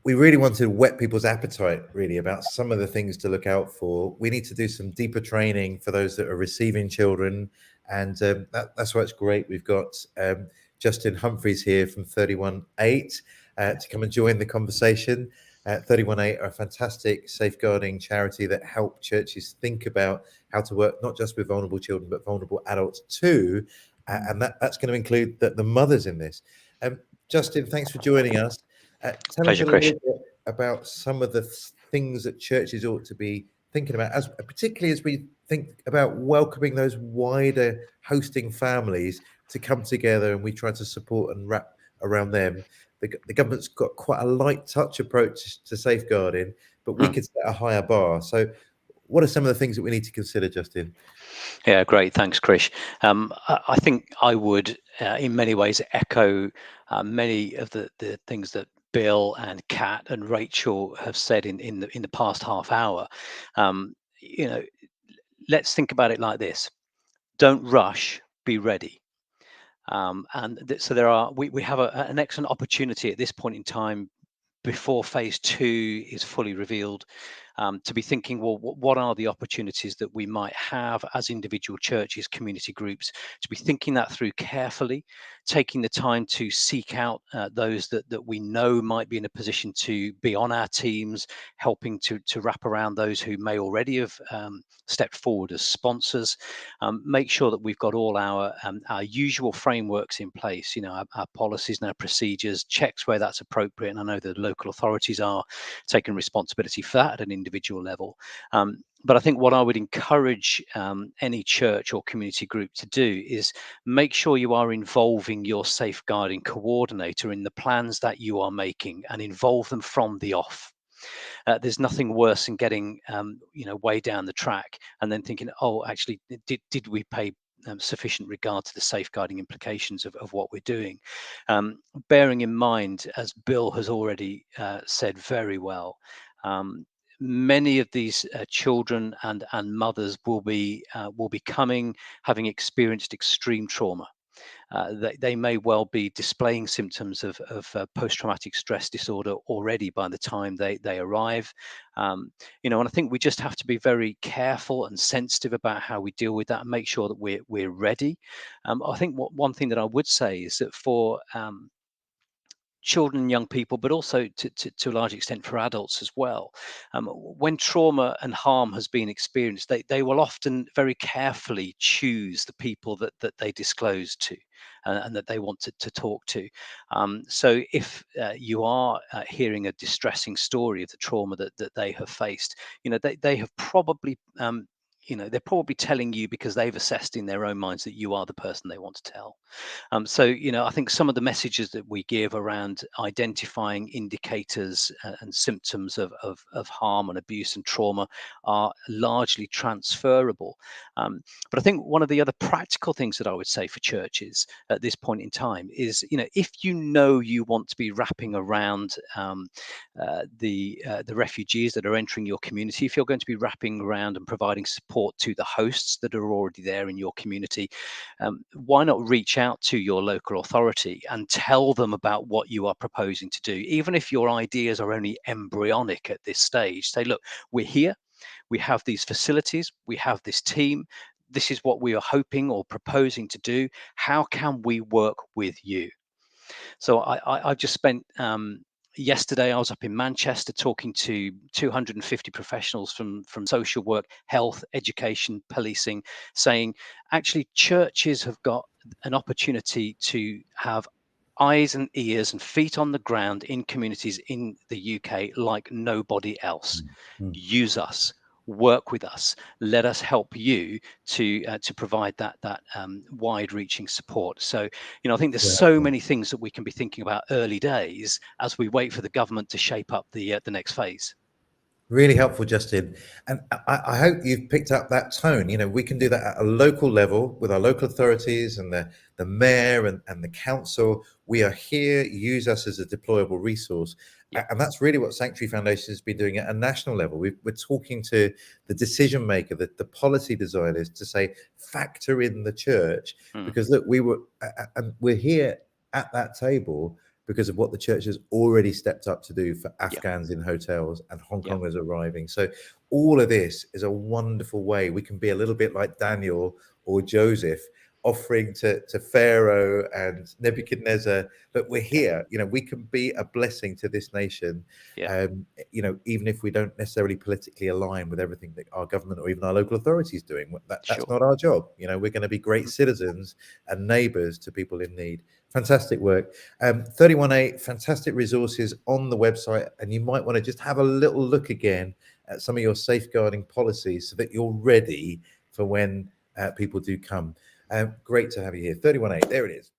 we really want to whet people's appetite really about some of the things to look out for. We need to do some deeper training for those that are receiving children, and that's why it's great. We've got Justin Humphreys here from 318 to come and join the conversation. 318 are a fantastic safeguarding charity that help churches think about how to work not just with vulnerable children but vulnerable adults too, and that's going to include the mothers in this. Justin, thanks for joining us. Tell us Pleasure, a little Krish. bit about some of the things that churches ought to be thinking about, as particularly as we think about welcoming those wider hosting families to come together, and we try to support and wrap around them. The government's got quite a light touch approach to safeguarding, but we could set a higher bar. So what are some of the things that we need to consider, Justin? Yeah, great. Thanks, Krish. I think I would, in many ways, echo many of the things that Bill and Kat and Rachel have said in the past half hour. You know, let's think about it like this: don't rush, be ready. So we have an excellent opportunity at this point in time, before phase 2 is fully revealed, to be thinking, well, what are the opportunities that we might have as individual churches, community groups, to be thinking that through carefully, taking the time to seek out those that we know might be in a position to be on our teams, helping to wrap around those who may already have stepped forward as sponsors. Make sure that we've got all our usual frameworks in place, our policies and our procedures, checks where that's appropriate. And I know the local authorities are taking responsibility for that at an individual level. But I think what I would encourage any church or community group to do is make sure you are involving your safeguarding coordinator in the plans that you are making, and involve them from the off. There's nothing worse than getting way down the track and then thinking, oh, actually, did we pay sufficient regard to the safeguarding implications of what we're doing? Bearing in mind, as Bill has already said very well, many of these children and mothers will be coming having experienced extreme trauma. They may well be displaying symptoms of post-traumatic stress disorder already by the time they arrive. And I think we just have to be very careful and sensitive about how we deal with that, and make sure that we're ready. I think one thing that I would say is that for children and young people, but also to a large extent for adults as well, when trauma and harm has been experienced, they will often very carefully choose the people that they disclose to, and that they want to talk to. So if you are hearing a distressing story of the trauma that they have faced, they have probably they're probably telling you because they've assessed in their own minds that you are the person they want to tell. So, I think some of the messages that we give around identifying indicators and symptoms of harm and abuse and trauma are largely transferable. But I think one of the other practical things that I would say for churches at this point in time is, if you want to be wrapping around the refugees that are entering your community, if you're going to be wrapping around and providing support to the hosts that are already there in your community, why not reach out to your local authority and tell them about what you are proposing to do, even if your ideas are only embryonic at this stage. Say, look, we're here, we have these facilities, we have this team, this is what we are hoping or proposing to do. How can we work with you? So I've just spent yesterday, I was up in Manchester talking to 250 professionals from social work, health, education, policing, saying actually churches have got an opportunity to have eyes and ears and feet on the ground in communities in the UK like nobody else. Use us, work with us, let us help you to provide that wide-reaching support. So I think there's so many things that we can be thinking about early days as we wait for the government to shape up the next phase. Really helpful, Justin. And I hope you've picked up that tone. We can do that at a local level with our local authorities and the mayor and the council. We are here, use us as a deployable resource. Yeah. And that's really what Sanctuary Foundation has been doing at a national level. We're talking to the decision maker, the policy designers, to say, factor in the church. Because look, we're here at that table, because of what the church has already stepped up to do for Yeah. Afghans in hotels and Hong Yeah. Kongers arriving. So all of this is a wonderful way we can be a little bit like Daniel or Joseph, offering to Pharaoh and Nebuchadnezzar, but we're Yeah. here. We can be a blessing to this nation. Yeah. Even if we don't necessarily politically align with everything that our government or even our local authorities doing, that's Sure. not our job. We're going to be great citizens and neighbours to people in need. Fantastic work. 31A, fantastic resources on the website, and you might want to just have a little look again at some of your safeguarding policies so that you're ready for when people do come. Great to have you here. 31A, there it is.